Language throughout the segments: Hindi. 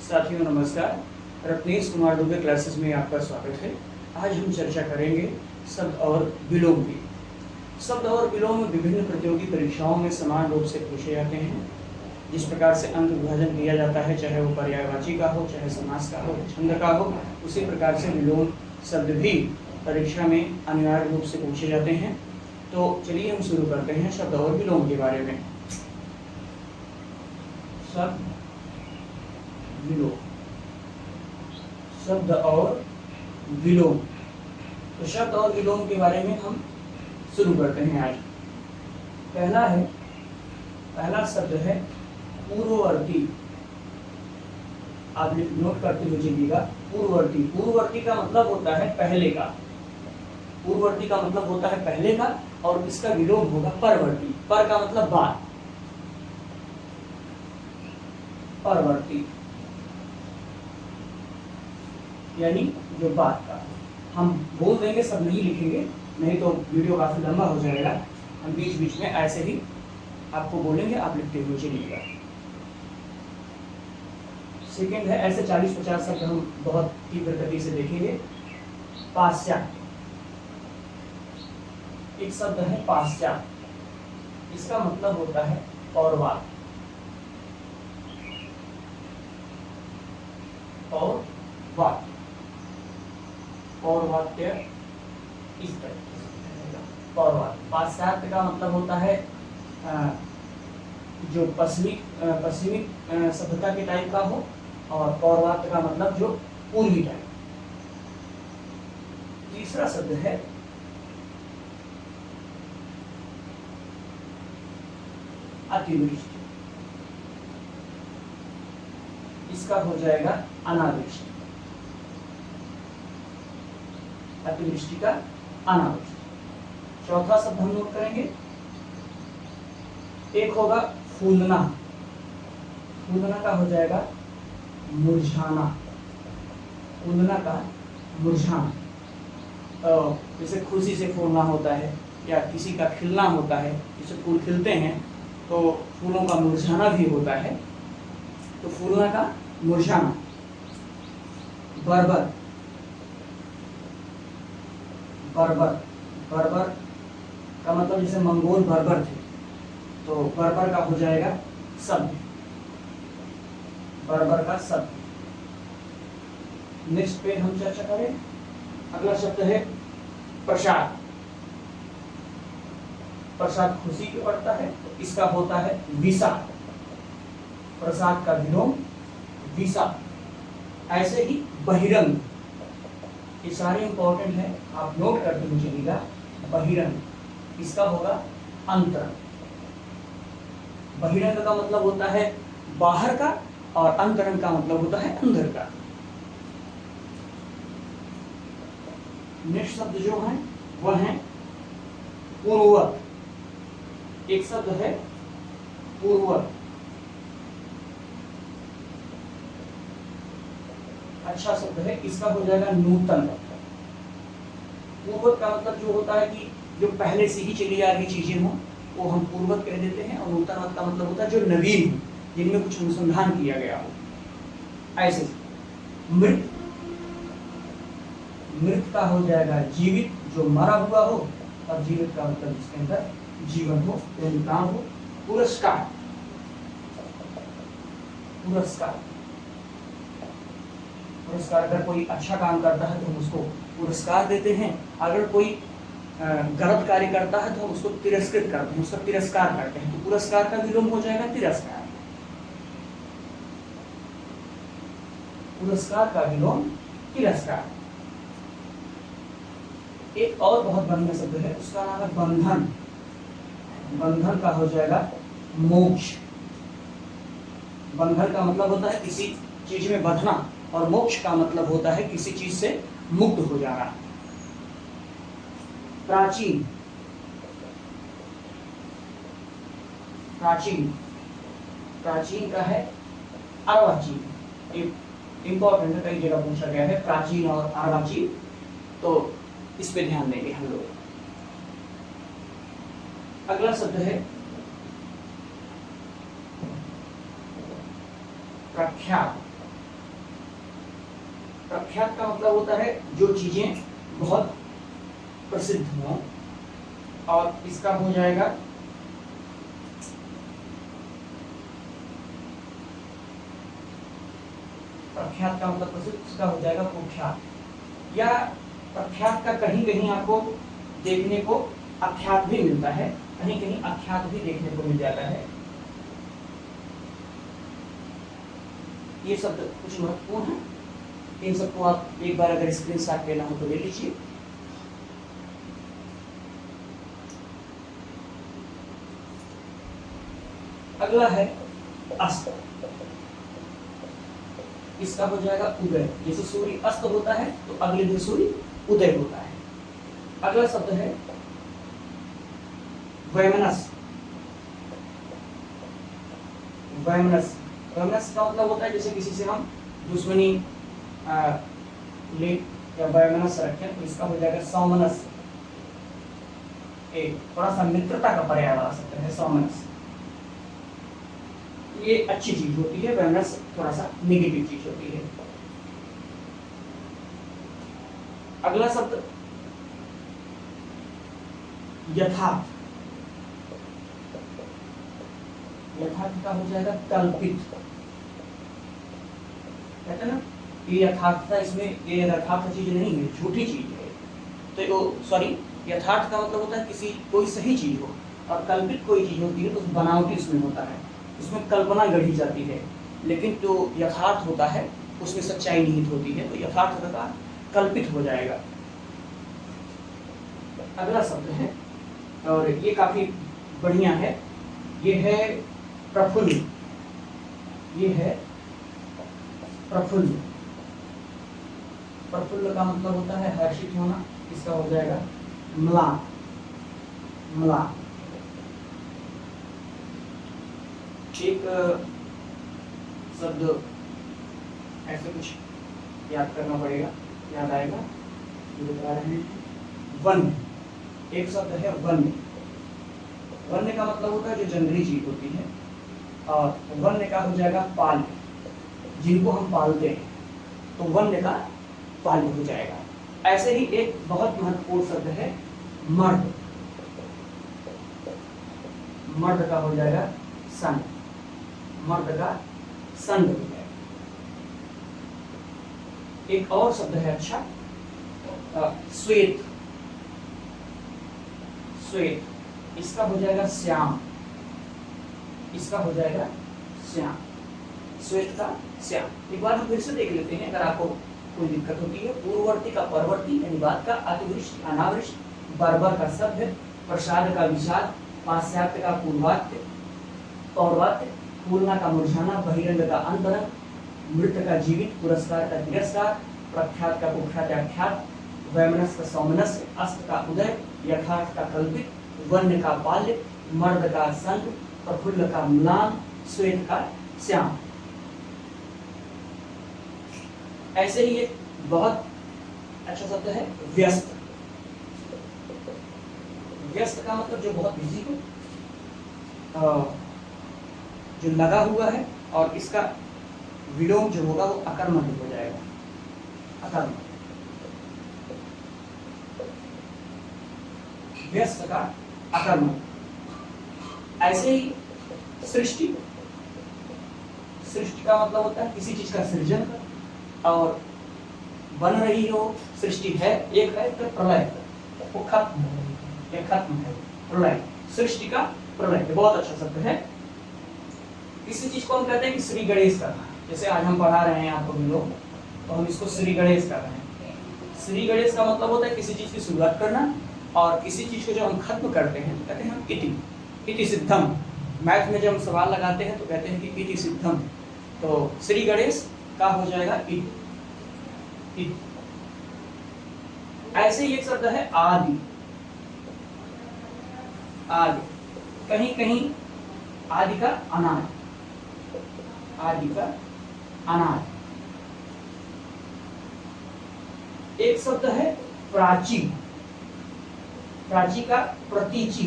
साथियों नमस्कार। रत्नेश कुमार दुबे क्लासेस में आपका स्वागत है। आज हम चर्चा करेंगे शब्द और विलोम की। शब्द और विलोम विभिन्न प्रतियोगी परीक्षाओं में समान रूप से पूछे जाते हैं। जिस प्रकार से अंक विभाजन किया जाता है, चाहे वो पर्यायवाची का हो, चाहे समास का हो, छंद का हो, उसी प्रकार से विलोम शब्द भी परीक्षा में अनिवार्य रूप से पूछे जाते हैं। तो चलिए हम शुरू करते हैं शब्द और विलोम के बारे में। शब्द विलोम, शब्द और विलोम। तो शब्द और विलोम के बारे में हम शुरू करते हैं आज। पहला शब्द है पूर्ववर्ती। आप नोट करते हुए चलिएगा। पूर्ववर्ती, पूर्ववर्ती का मतलब होता है पहले का। पूर्ववर्ती का मतलब होता है पहले का, और इसका विलोम होगा परवर्ती। पर का मतलब बाद, परवर्ती यानी जो बात का। हम बोल देंगे, सब नहीं लिखेंगे, नहीं तो वीडियो काफी लंबा हो जाएगा। हम बीच बीच में ऐसे ही आपको बोलेंगे, आप लिखते हुए चलिएगा। सेकंड है, ऐसे 40-50 शब्द हम बहुत तीव्र गति से देखेंगे। पाश्चात्य, एक शब्द है पाश्चात्य। इसका मतलब होता है पौर्वात्य। पौर्वात्य इस तरह से। पौर्वात्य, पाश्चात्य का मतलब होता है जो पश्चिमी सभ्यता के टाइप का हो, और पौर्वात्य का मतलब जो पूर्वी टाइप। तीसरा शब्द है अतिवृष्टि। इसका हो जाएगा अनावृष्टि। अतिवृष्टि का अनावृष्टि। चौथा शब्द हम नोट करेंगे, एक होगा फूलना। फूलना का हो जाएगा मुरझाना। फूलना का मुरझाना। जैसे खुशी से फूलना होता है, या किसी का खिलना होता है, जैसे फूल खिलते हैं तो फूलों का मुरझाना भी होता है। तो फूलना का मुरझाना। बर्बर, बर्बर, बर्बर का मतलब जैसे मंगोल बर्बर थे, तो बर्बर का हो जाएगा शब्द, बर्बर का शब्द। नेक्स्ट पे हम चर्चा करें। अगला शब्द है प्रसाद। प्रसाद खुशी की पड़ता है, तो इसका होता है विषाद। प्रसाद का विलोम विषाद। ऐसे ही बहिरंग, ये सारे इंपॉर्टेंट है, आप नोट करते हुए चलिएगा। बहिरंग, इसका होगा अंतरंग। बहिरंग का मतलब होता है बाहर का, और अंतरंग का मतलब होता है अंदर का। नेक्स्ट शब्द जो है वह है पूर्ववत। एक शब्द है पूर्ववत। अच्छा शब्द है, इसका हो जाएगा नूतन। पूर्ववत का मतलब जो होता है कि जो पहले से ही चली आ रही चीजें हों, वो हम पूर्ववत कह देते हैं। और नूतनवत का मतलब होता है जो नवीन हो, जिनमें कुछ अनुसंधान किया गया हो। ऐसे मृत, मृत का हो जाएगा जीवित, जो मरा हुआ हो, और जीवित का मतलब जिसके अंदर जीवन हो, काम हो। पुरस्कार, पुरस्कार, पुरस्कार, अगर कोई अच्छा काम करता है तो हम उसको पुरस्कार देते हैं। अगर कोई गलत कार्य करता है तो हम उसको तिरस्कृत करते हैं, उसका तिरस्कार करते हैं। तो पुरस्कार का विलोम हो जाएगा तिरस्कार। पुरस्कार का विलोम तिरस्कार। एक और बहुत बढ़िया शब्द है, उसका नाम है बंधन। बंधन का हो जाएगा मोक्ष। बंधन का मतलब होता है किसी चीज में बंधना, और मोक्ष का मतलब होता है किसी चीज से मुक्त हो जाना। प्राचीन, प्राचीन, प्राचीन का है अर्वाचीन। एक इंपॉर्टेंट है, कई जगह पूछा गया है प्राचीन और अर्वाचीन, तो इस पे ध्यान देंगे हम लोग। अगला शब्द है प्रख्यात। प्रख्यात का मतलब होता है जो चीजें बहुत प्रसिद्ध हों, और इसका हो जाएगा प्रख्यात का मतलब प्रसिद्ध, इसका हो जाएगा कुख्यात। या प्रख्यात का कहीं कहीं आपको देखने को अख्यात भी मिलता है, कहीं कहीं अख्यात भी देखने को मिल जाता है। ये शब्द कुछ महत्वपूर्ण है, इन सबको आप एक बार अगर स्क्रीनशॉट लेना हो तो ले लीजिए। अगला है अस्त, इसका हो जाएगा उदय। जैसे सूर्य अस्त होता है तो अगले दिन सूर्य उदय होता है। अगला शब्द है वैमनस। वैमनस, वैमनस का मतलब होता है जैसे किसी से हम दुश्मनी ले या वैमनस रखें तो इसका हो जाएगा सौमनस। एक थोड़ा सा मित्रता का पर्याय लगा सकते हैं सौमनस। ये अच्छी चीज होती है, वैमनस थोड़ा सा नेगेटिव चीज होती है। अगला शब्द यथार्थ। यथार्थ का हो जाएगा कल्पित। कहते हैं ना ये यथार्थता, इसमें ये यथार्थ चीज नहीं है, झूठी चीज है। तो वो सॉरी, यथार्थ का मतलब होता है किसी कोई सही चीज हो, और कल्पित कोई चीज होती है तो बनावटी उसमें होता है, उसमें कल्पना गढ़ी जाती है। लेकिन जो यथार्थ होता है उसमें सच्चाई निहित होती है, तो यथार्थ का कल्पित हो जाएगा। अगला शब्द है, और ये काफी बढ़िया है, ये है प्रफुल्ल। ये है प्रफुल्ल। प्रफुल्ल का मतलब होता है हर्षित होना, इसका हो जाएगा म्लान। म्लान एक शब्द ऐसे कुछ याद करना पड़ेगा, याद आएगा। बता रहे हैं वन। एक शब्द है वन्य। वन्य का मतलब होता है जो जंगली जीव होती है, और वन्य का हो जाएगा पाल्य, जिनको हम पालते हैं, तो वन्य का पाल्य हो जाएगा। ऐसे ही एक बहुत महत्वपूर्ण शब्द है मर्द। मर्द का हो जाएगा सन। मर्द का संग हो जाएगा। एक और शब्द है अच्छा, श्वेत। श्वेत, इसका हो जाएगा श्याम। इसका हो जाएगा श्याम। श्वेत का श्याम। एक बार हम फिर से देख लेते हैं अगर आपको कोई दिक्कत होती है। पूर्ववर्ती का परवर्ती, यानी बात का अतिवृष्टि अनावृष्टि, बर्बर का सभ्य, प्रसाद का विषाद, पाश्चात्य का पूर्वात्य पौर्वात्य, पूर्णा का मुरझाना, बहिरंग का अंतरंग, मृत का जीवित, पुरस्कार का तिरस्कार, प्रख्यात का कुख्यात आख्यात, वैमनस का सौमनस्य, अस्त का उदय, यथार्थ का कल्पित, वन्य का पाल्य, मर्द का संग, प्रफुल्ल का म्लान, श्वेत का श्याम। ऐसे ही एक बहुत अच्छा शब्द है व्यस्त। व्यस्त का मतलब जो बहुत बिजी हो, जो लगा हुआ है, और इसका विलोम जो होगा वो अकर्मक हो जाएगा। अकर्मक। व्यस्त का अकर्मक। ऐसे ही सृष्टि। सृष्टि का मतलब होता है किसी चीज का सृजन कर, और बन रही हो, सृष्टि है, एक है तो प्रलय, वो खत्म है, खत्म है, प्रलय। सृष्टि का प्रलय बहुत अच्छा शब्द है। किसी चीज को हम कहते हैं कि श्री गणेश करना। जैसे आज हम पढ़ा रहे हैं आपको हम लोग, तो हम इसको श्री गणेश कर रहे हैं। श्री गणेश का मतलब होता है किसी चीज की शुरुआत करना, और किसी चीज को जब हम खत्म करते हैं तो कहते हैं हम इति। इति सिद्धम। मैथ में जब हम सवाल लगाते हैं तो कहते हैं कि इति सिद्धम। तो श्री गणेश का हो जाएगा इति। ऐसे ही एक शब्द है आदि। आदि, कहीं कहीं आदि का अनादि। आदि का अनादि। एक शब्द है प्राची। प्राची का प्रतीची।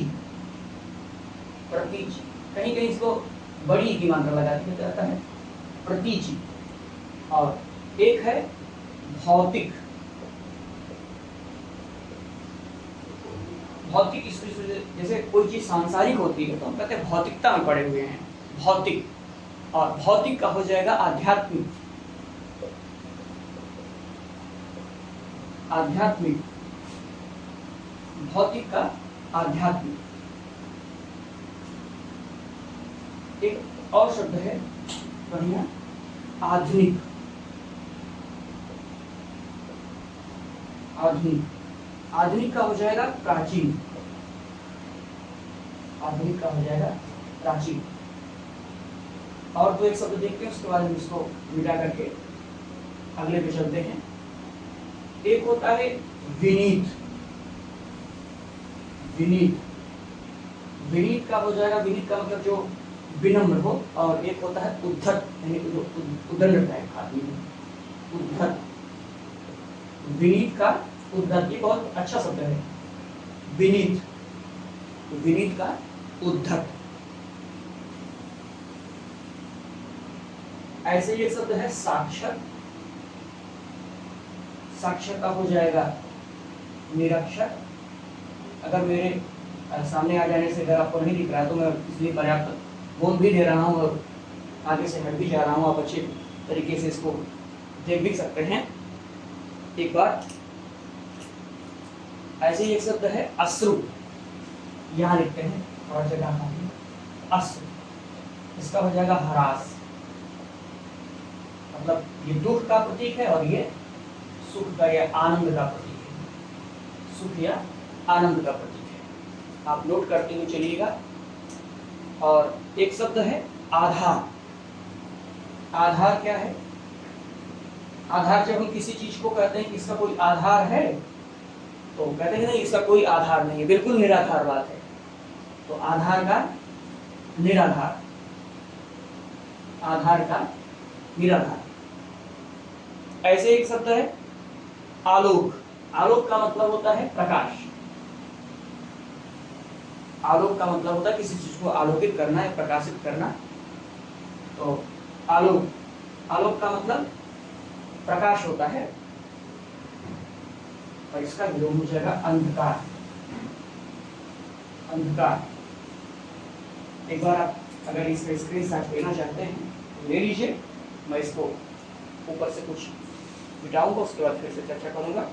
प्रतीची, कहीं कहीं इसको बड़ी की मात्रा लगा दिया जाता है, प्रतीची। और एक है भौतिक, भौतिक जैसे कोई चीज सांसारिक होती है तो हम कहते हैं भौतिकता में पड़े हुए हैं, भौतिक। और भौतिक का हो जाएगा आध्यात्मिक, आध्यात्मिक, भौतिक का आध्यात्मिक। एक और शब्द है बढ़िया, आधुनिक, आधुनिक। आधुनिक का हो जाएगा प्राचीन, आधुनिक का हो जाएगा प्राचीन। और तो एक शब्द देखते हैं, उसके बाद हम इसको मिटा करके अगले पे चलते हैं। एक होता है विनीत, विनीत, विनीत का हो जाएगा, विनीत का मतलब जो विनम्र हो। और एक होता है उद्धत, यानी जो उदंड टाइप का आदमी, उद्धत। विनीत का उद्धत, ये बहुत अच्छा शब्द है, विनीत, विनीत का उद्धत। ऐसे ये शब्द है साक्षर, साक्षर का हो जाएगा निरक्षर। अगर मेरे सामने आ जाने से अगर आपको नहीं दिख रहा है तो मैं इसलिए पर्याप्त बोल भी दे रहा हूँ और आगे से हट भी जा रहा हूँ, आप अच्छे तरीके से इसको देख भी सकते हैं एक बार। ऐसे ही एक शब्द है अश्रु, यहाँ लिखते हैं और जगह अश्रु, इसका हो जाएगा हरास। मतलब ये दुख का प्रतीक है और ये सुख का या आनंद का प्रतीक है, सुख या आनंद का प्रतीक है। आप नोट करते हुए चलिएगा। और एक शब्द है आधार। आधार क्या है? आधार जब हम किसी चीज को कहते हैं कि इसका कोई आधार है तो कहते हैं नहीं, इसका कोई आधार नहीं है, बिल्कुल निराधार बात है। तो आधार का निराधार, आधार का निराधार। ऐसे एक शब्द है आलोक। आलोक का मतलब होता है प्रकाश। आलोक का मतलब होता है किसी चीज को आलोकित करना है, प्रकाशित करना। तो आलोक, आलोक का मतलब प्रकाश होता है। और इसका विलोम हो जाएगा अंधकार, अंधकार। एक बार आप अगर इसका स्क्रीनशॉट लेना चाहते हैं तो ले लीजिए, मैं इसको ऊपर से कुछ मिटाऊंगा, उसके बाद फिर से चर्चा करूंगा।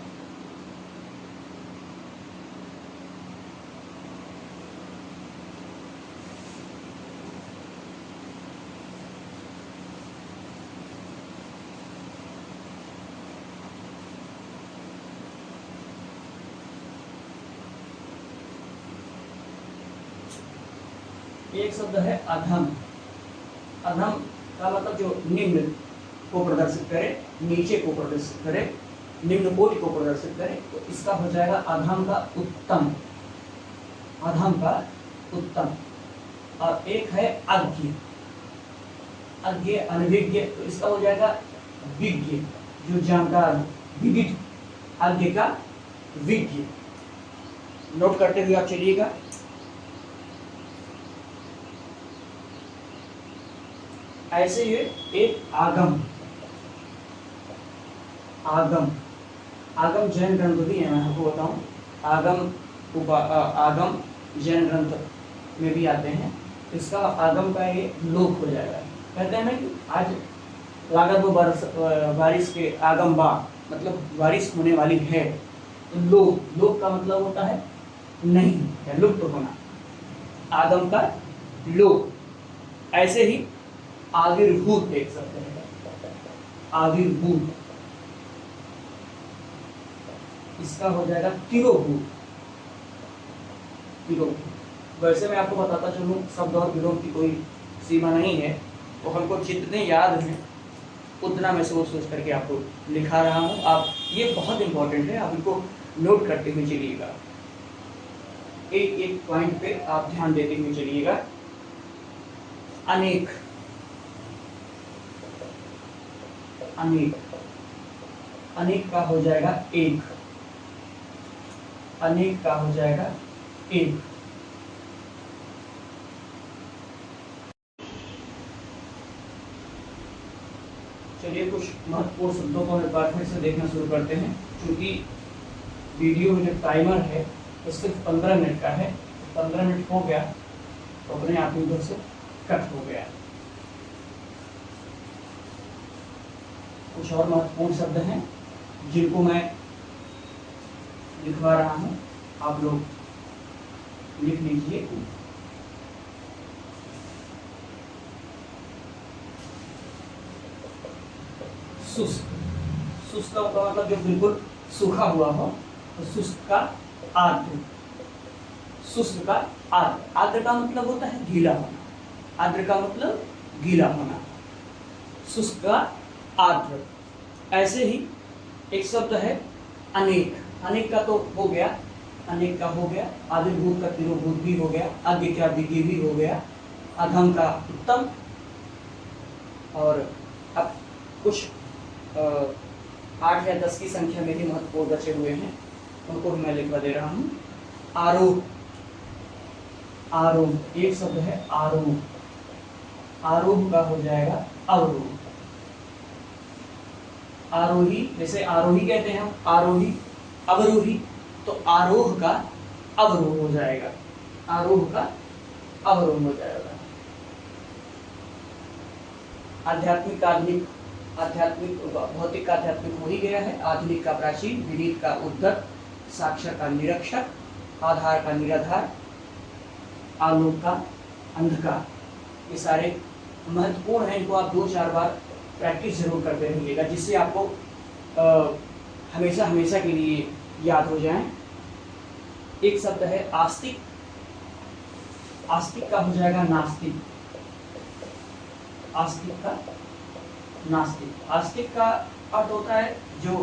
एक शब्द है अधम। अधम का मतलब जो निम्न को प्रदर्शित करे, नीचे को प्रदर्शित करे, निम्न कोटि को प्रदर्शित करे, तो इसका हो जाएगा अधम का उत्तम, अधम का उत्तम। और एक है अज्ञ, अज्ञ अनभिज्ञ, तो इसका हो जाएगा विज्ञ, जो जानकार, विदित। अज्ञ का विज्ञ। नोट करते हुए आप चलिएगा। ऐसे ये एक आगम, आगम, आगम जैन ग्रंथ भी है, मैं आपको बताऊं। आगम आगम जैन ग्रंथ में भी आते हैं। इसका आगम का ये लोक हो जाएगा। कहते हैं ना कि आज लागत वो बारिश के आगम बा, मतलब बारिश होने वाली है। तो लोक, लोक का मतलब होता है नहीं या लुप्त होना। आगम का लोक। ऐसे ही आविर्भूत देख सकते हैं, आविर्भूत, इसका हो जाएगा तिरोभूत, तिरोभूत। वैसे मैं आपको बताता चलूं, शब्द और विलोम की कोई सीमा नहीं है, तो हमको जितने याद हैं उतना मैं सोच सोच करके आपको लिखा रहा हूं। आप, ये बहुत इंपॉर्टेंट है, आप इनको नोट करते हुए चलिएगा। एक एक पॉइंट पे आप ध्यान देते हुए चलिएगा। अनेक, अनेक, अनेक का हो जाएगा एक, अनेक का हो जाएगा एक। चलिए कुछ महत्वपूर्ण शब्दों को हम एक बार फिर से देखना शुरू करते हैं। क्योंकि वीडियो में जो टाइमर है वो सिर्फ 15 मिनट का है। 15 मिनट हो गया तो अपने आप ही उधर से कट हो गया। कुछ और महत्वपूर्ण शब्द हैं जिनको मैं लिखवा रहा हूँ, आप लोग लिख लीजिए। शुष्क, शुष्क का मतलब जो बिल्कुल सूखा हुआ हो, तो शुष्क का आर्द्र। शुष्क का आर्द्र, आर्द्र का मतलब होता है गीला होना। आर्द्र का मतलब गीला होना, शुष्क का आर्द्र। ऐसे ही एक शब्द है अनेक। अनेक का तो हो गया, अनेक का हो गया। आदिभूत का तिरोभूत भी हो गया। अज्ञ का विज्ञ भी हो गया। अधम का उत्तम। और अब कुछ 8 या 10 की संख्या में ही महत्वपूर्ण बचे हुए हैं, उनको मैं लिखवा दे रहा हूँ। आरोह, आरोह एक शब्द है आरोह। आरोह का हो जाएगा अवरोह। आरोही, जैसे आरोही कहते हैं हम, आरोही अवरोही, तो आरोह का अवरोह हो जाएगा। आरोह का अवरोह हो जाएगा। आध्यात्मिक आधुनिक, आध्यात्मिक भौतिक का आध्यात्मिक हो ही गया है। आधुनिक का प्राचीन, विनीत का उद्धत, साक्षर का निरक्षर, आधार का निराधार, आलोक का अंधकार। ये सारे महत्वपूर्ण हैं, इनको आप 2-4 बार प्रैक्टिस जरूर करते रहिएगा, जिससे आपको हमेशा हमेशा के लिए याद हो जाएं। एक शब्द है आस्तिक। आस्तिक का हो जाएगा नास्तिक। आस्तिक का नास्तिक। आस्तिक का अर्थ होता है जो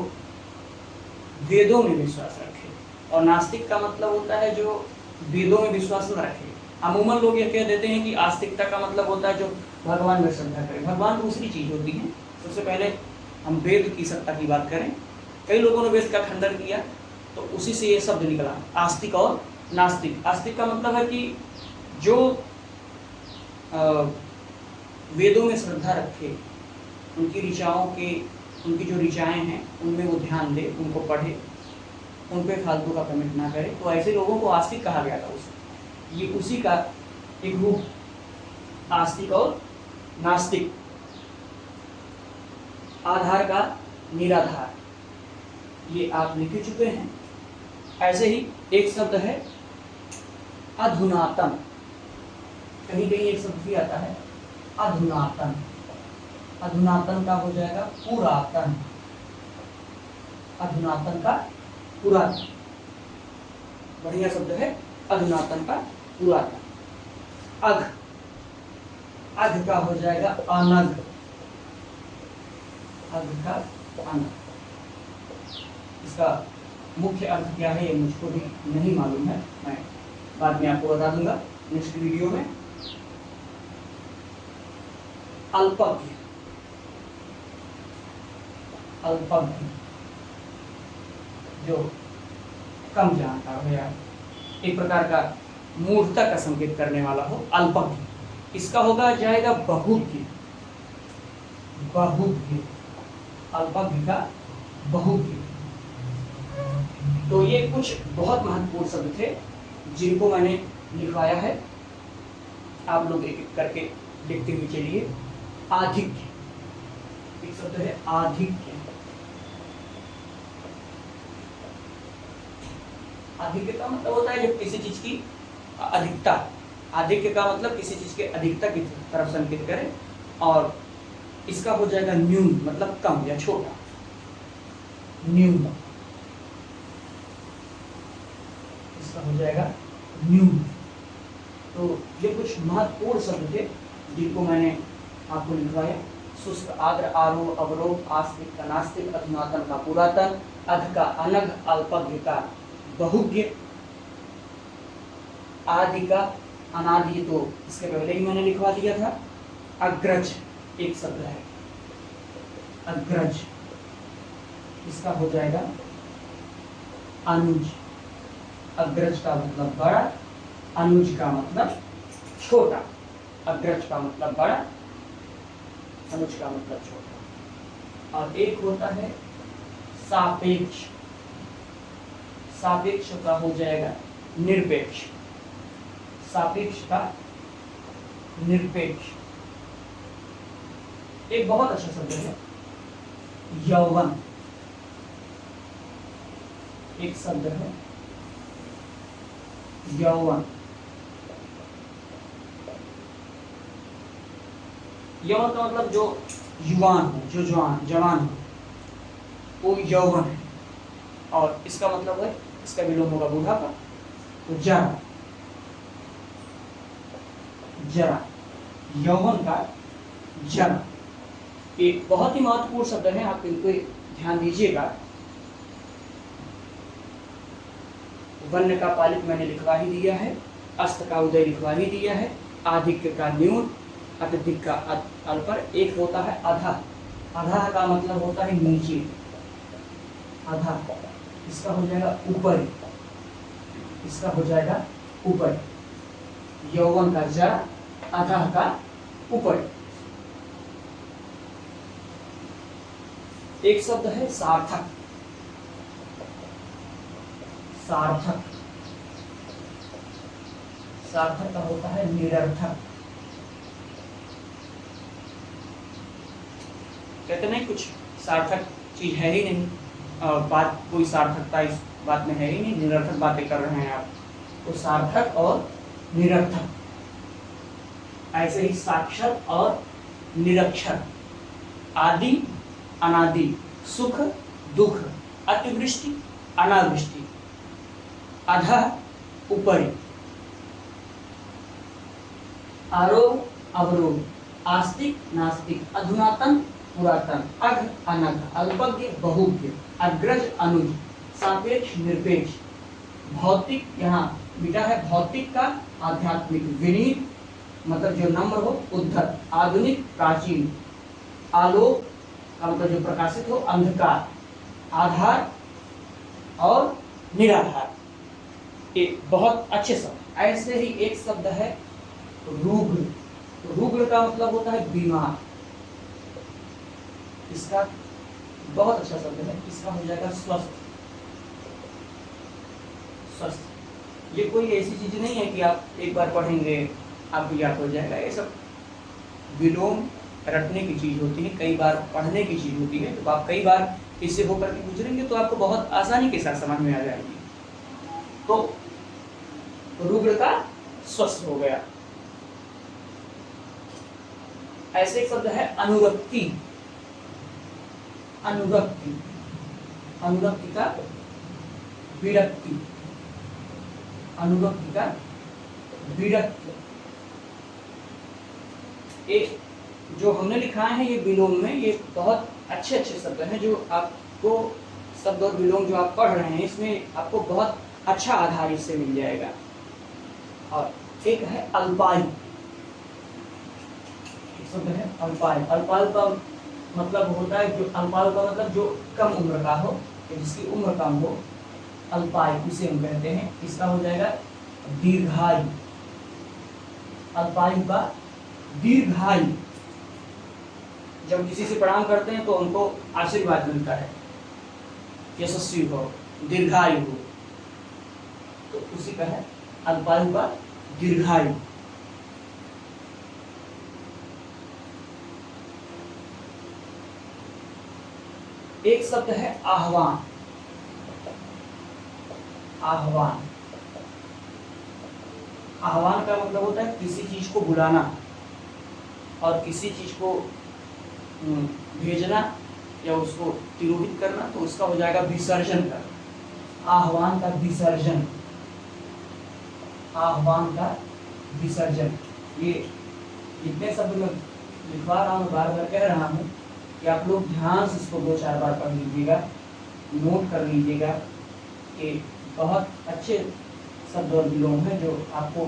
वेदों में विश्वास रखे, और नास्तिक का मतलब होता है जो वेदों में विश्वास न रखे। अमूमन लोग ये कह देते हैं कि आस्तिकता का मतलब होता है जो भगवान में श्रद्धा करे। भगवान दूसरी चीज होती है। सबसे पहले हम वेद की सत्ता की बात करें। कई लोगों ने वेद का खंडन किया, तो उसी से ये शब्द निकला, आस्तिक और नास्तिक। आस्तिक का मतलब है कि जो वेदों में श्रद्धा रखे, उनकी ऋचाओं के, उनकी जो ऋचाएँ हैं उनमें वो ध्यान दे, उनको पढ़े, उन पे फालतू का कमेंट ना करे, तो ऐसे लोगों को आस्तिक कहा गया था। ये उसी का एक रूप, आस्तिक और नास्तिक। आधार का निराधार, ये आप लिख चुके हैं। ऐसे ही एक शब्द है अधुनातन। कहीं कहीं एक शब्द भी आता है अधुनातन। अधुनातन का हो जाएगा पुरातन। अधुनातन का पुरातन, बढ़िया शब्द है अधुनातन का पुरातन। अघ, अघ का हो जाएगा अनघ। अघ का अनघ। इसका मुख्य अर्थ क्या है ये मुझको भी नहीं मालूम है, मैं बाद में आपको बता दूंगा नेक्स्ट वीडियो में। अल्पज्ञ, अल्पज्ञ जो कम जानता हो या एक प्रकार का मूर्खता का संकेत करने वाला हो, अल्पज्ञ। इसका होगा जाएगा बहुज्ञ। बहुज्ञ, अल्पज्ञ का बहुज्ञ। तो ये कुछ बहुत महत्वपूर्ण शब्द थे जिनको मैंने लिखवाया है। आप लोग एक एक करके लिखते हुए चलिए। आधिक्य, एक शब्द है आधिक्य। आधिक्य का मतलब होता है जब किसी चीज की अधिकता। आधिक्य का मतलब किसी चीज के अधिकता की तरफ संकेत करे। और इसका हो जाएगा न्यून, मतलब कम या छोटा। न्यून, इसका हो जाएगा न्यून। तो ये कुछ महत्वपूर्ण शब्द थे जिनको मैंने आपको लिखवाया। शुष्क, आर्द्र, आरोह, अवरोह, आस्तिक का नास्तिक, अधुनातन का पुरातन, अध का अनघ, अल्पज्ञ का बहुज्ञ, आदि का अनादि, तो इसके पहले ही मैंने लिखवा दिया था। अग्रज एक शब्द है, अग्रज, इसका हो जाएगा अनुज। अग्रज का मतलब बड़ा, अनुज का मतलब छोटा। अग्रज का मतलब बड़ा, अनुज का मतलब छोटा। और एक होता है सापेक्ष। सापेक्ष का हो जाएगा निरपेक्ष। सापेक्ष का निरपेक्ष। एक बहुत अच्छा शब्द है यौवन। एक शब्द है यौवन। यौवन का मतलब जो युवान हो, जो जवान हो, वो यौवन है। और इसका मतलब है, इसका विलोम होगा बुढ़ापा, तो जरा। जरा, यौवन का जरा। एक बहुत ही महत्वपूर्ण शब्द है, आप इनको ध्यान दीजिएगा। वन्य का पालित मैंने लिखवा ही दिया है, अस्त का उदय लिखवा ही दिया है, आधिक्य का न्यून, अत्यधिक का अल्पर। एक होता है अधा। अधा का मतलब होता है नीचे। अधा, इसका हो जाएगा ऊपर। इसका हो जाएगा ऊपर। यौवन का जरा, अधा का ऊपर। एक शब्द है सार्थक। सार्थक, सार्थक का होता है निरर्थक। कहते नहीं कुछ सार्थक चीज है ही नहीं, बात कोई सार्थकता इस बात में है ही नहीं, निरर्थक बातें कर रहे हैं आप। तो सार्थक और निरर्थक। ऐसे ही साक्षर और निरक्षर, आदि अनादि, सुख दुख, अतिवृष्टि अनावृष्टि, अधः ऊपरी, आरोह अवरोह, आस्तिक नास्तिक, अधुनातन पुरातन, अघ अनघ, अल्पज्ञ बहुज्ञ, अग्रज अनुज, सापेक्ष निरपेक्ष, भौतिक, यहाँ मिटा है भौतिक का, आध्यात्मिक, विनीत मतलब जो नम्र हो, उद्धत, आधुनिक प्राचीन, आलोक का मतलब जो प्रकाशित हो, अंधकार, आधार और निराधार। एक बहुत अच्छे शब्द। ऐसे ही एक शब्द है रुग्ण। रुग्ण का मतलब होता है बीमार। इसका बहुत अच्छा शब्द है, इसका हो जाएगा स्वस्थ। स्वस्थ, ये कोई ऐसी चीज नहीं है कि आप एक बार पढ़ेंगे आपको याद हो जाएगा। ये सब विलोम रटने की चीज होती है, कई बार पढ़ने की चीज होती है। तो आप कई बार इससे होकर के गुजरेंगे तो आपको बहुत आसानी के साथ समझ में आ जाएगी। तो रुग्ण का स्वस्थ हो गया। ऐसे एक शब्द है अनुरक्ति। अनुरक्ति, अनुरक्ति का विरक्ति, अनुरक्ति का विरक्ति। एक जो हमने लिखा है ये विलोम में, ये बहुत अच्छे अच्छे शब्द हैं जो आपको शब्द और विलोम जो आप पढ़ रहे हैं इसमें आपको बहुत अच्छा आधार इससे मिल जाएगा। और एक है अल्पायु। शब्द है अल्पायु। अल्पायु का मतलब होता है जो, अल्पायु का मतलब जो कम उम्र का हो, जिसकी उम्र कम हो, अल्पायु इसे हम कहते हैं। इसका हो जाएगा दीर्घायु। अल्पायु का दीर्घायु। जब किसी से प्रणाम करते हैं तो उनको आशीर्वाद मिलता है, यशस्वी हो, दीर्घायु हो, तो उसी का है अल्पायु का दीर्घायु। एक शब्द है आह्वान। आह्वान, आह्वान का मतलब होता है किसी चीज को बुलाना और किसी चीज को भेजना या उसको तिरोहित करना, तो उसका हो जाएगा विसर्जन का। आह्वान का विसर्जन, आह्वान का विसर्जन। ये जितने शब्द मैं लिखवा रहा हूँ, बार बार कह रहा हूँ कि आप लोग ध्यान से इसको 2-4 बार पढ़ लीजिएगा, नोट कर लीजिएगा। कि बहुत अच्छे शब्द और विलोम हैं जो आपको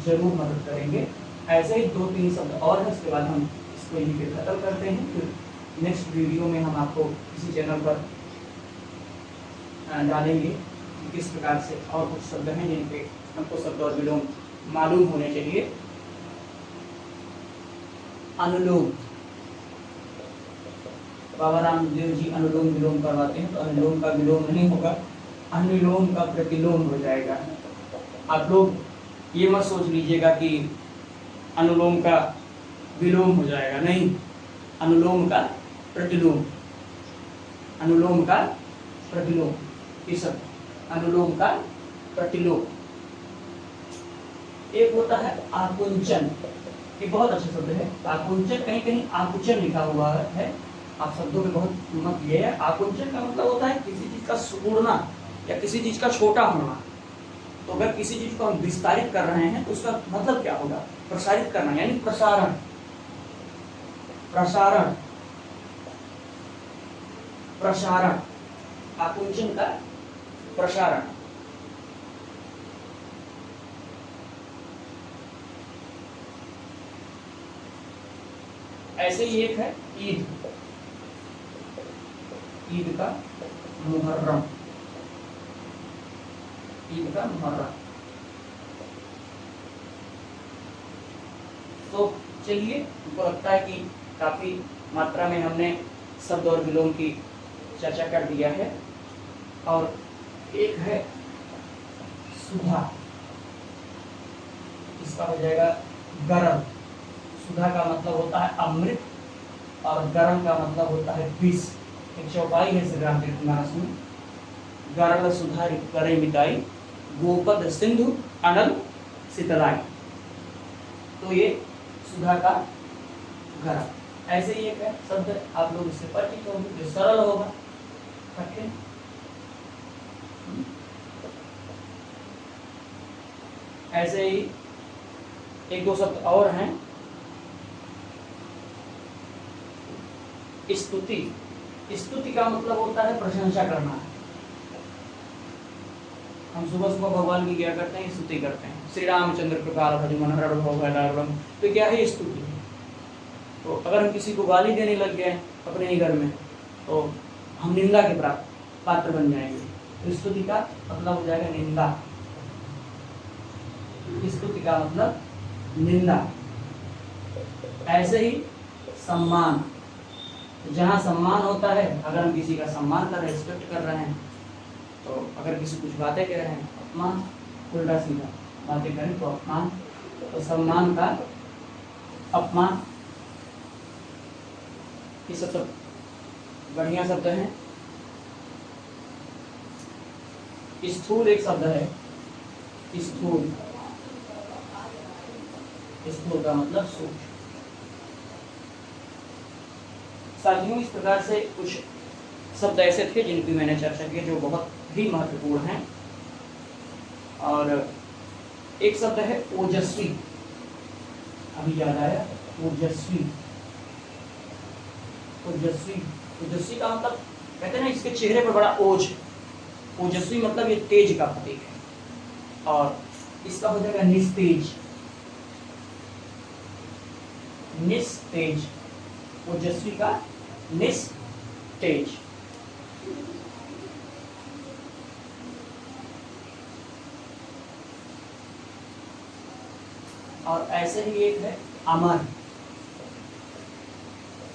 जरूर मदद करेंगे। ऐसे ही 2-3 शब्द और हैं, उसके बाद हम इसको यहीं पे खत्म करते हैं। फिर नेक्स्ट वीडियो में हम आपको इसी चैनल पर डालेंगे कि किस प्रकार से और कुछ शब्द हैं जिन पे हमको शब्द और विलोम मालूम होने चाहिए। अनुलोम, बाबा रामदेव जी अनुलोम विलोम करवाते हैं, तो अनुलोम का विलोम नहीं होगा, अनुलोम का प्रतिलोम हो जाएगा। आप लोग ये मत सोच लीजिएगा कि अनुलोम का विलोम हो जाएगा, नहीं, अनुलोम का प्रतिलोम, अनुलोम का प्रतिलोम, ये सब अनुलोम का प्रतिलोम। एक होता है आकुंचन, ये बहुत अच्छा शब्द है आकुंचन, कहीं कहीं आकुंचन लिखा हुआ है, आप शब्दों में बहुत मत ये है। आकुंचन का मतलब होता है किसी चीज का सिकुड़ना या किसी चीज का छोटा होना। तो अगर किसी चीज को हम विस्तारित कर रहे हैं तो उसका मतलब क्या होगा, प्रसारित करना, यानी प्रसारण, प्रसारण, प्रसारण, आकुंचन का प्रसारण। ऐसे ही एक है ईद, ईद का मुहर्रम, ईद का मुहर्रम। तो चलिए, हमको लगता है कि काफी मात्रा में हमने शब्द और विलोम की चर्चा कर दिया है। और एक है सुधा, इसका हो जाएगा गरम। सुधा का मतलब होता है अमृत और गरम का मतलब होता है विष। एक चौपाई है श्री रामचरितमानस में, गरल सुधा करे मिताई, गोपद सिंधु अनल शीतलाई। तो ये सुधा का गरम। ऐसे ही एक है शब्द, आप लोग इससे परिचित होंगे, जो सरल होगा, कठिन। ऐसे ही एक दो शब्द और हैं, स्तुति। स्तुति का मतलब होता है प्रशंसा करना। हम सुबह सुबह भगवान की क्या करते हैं, स्तुति करते हैं, श्री रामचंद्र कृपाल भजु मन हरण भव भय दारुणम। तो क्या है, स्तुति। तो अगर हम किसी को गाली देने लग गए अपने ही घर में, तो हम निंदा के पात्र बन जाएंगे। तो स्तुति का मतलब हो जाएगा निंदा, स्तुति का मतलब निंदा। ऐसे ही सम्मान, जहाँ सम्मान होता है, अगर हम किसी का सम्मान कर रहे हैं, रिस्पेक्ट कर रहे हैं, तो अगर किसी कुछ बातें कह रहे हैं, अपमान, उल्टा सीधा बातें करें तो अपमान, तो सम्मान का अपमान, ये सब बढ़िया शब्द हैं। स्थूल एक शब्द है, स्थूल, स्थूल का मतलब सूक्ष्म। साथियों, इस प्रकार से कुछ शब्द ऐसे थे जिनकी मैंने चर्चा की, जो बहुत ही महत्वपूर्ण हैं। और एक शब्द है ओजस्वी, अभी याद आया, ओजस्वी। ओजस्वी, ओजस्वी का मतलब, कहते हैं ना, इसके चेहरे पर बड़ा ओज। ओजस्वी मतलब ये तेज का प्रतीक है। और इसका हो जाएगा निस्तेज, निस्तेज, ओजस्वी का निस्तेज। और ऐसे ही एक है अमर।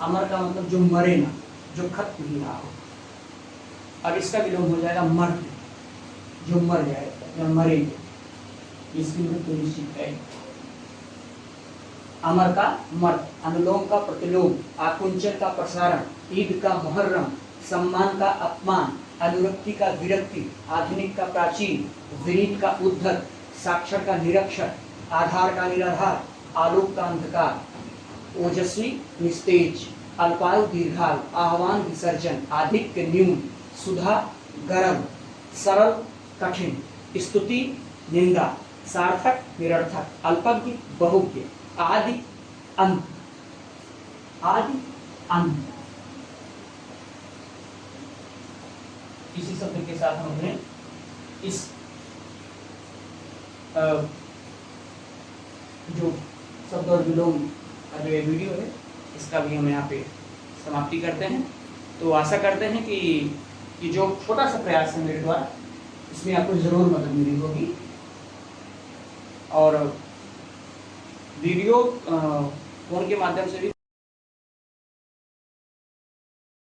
अमर का मतलब जो मरे ना, जो खत्म नहीं ना हो। और इसका विलोम हो जाएगा मर्त्य, जो मर जाएगा, जो मरेंगे, इसकी मृत्यु निश्चित है। अमर का मर्त, अनुलोम का प्रतिलोम, आकुंचन का प्रसारण, ईद का मुहर्रम, सम्मान का अपमान, अनुरक्ति का विरक्ति, आधुनिक का प्राचीन, विनीत का उद्धत, साक्षर का निरक्षर, आधार का निराधार, आलोक का अंधकार, ओजस्वी निस्तेज, अल्पायु दीर्घाल, आह्वान विसर्जन, आधिक्य न्यून, सुधा गरम, सरल कठिन, स्तुति निंदा, सार्थक निरर्थक, अल्पज्ञ बहुज्ञ, आदि अंत, आदि अंत। इसी शब्द के साथ हम अपने इस जो शब्द और विलोम का जो ये वीडियो है, इसका भी हम यहाँ पे समाप्ति करते हैं। तो आशा करते हैं कि जो छोटा सा प्रयास है मेरे द्वारा, इसमें आपको ज़रूर मदद मिली होगी। और वीडियो फोन के माध्यम से भी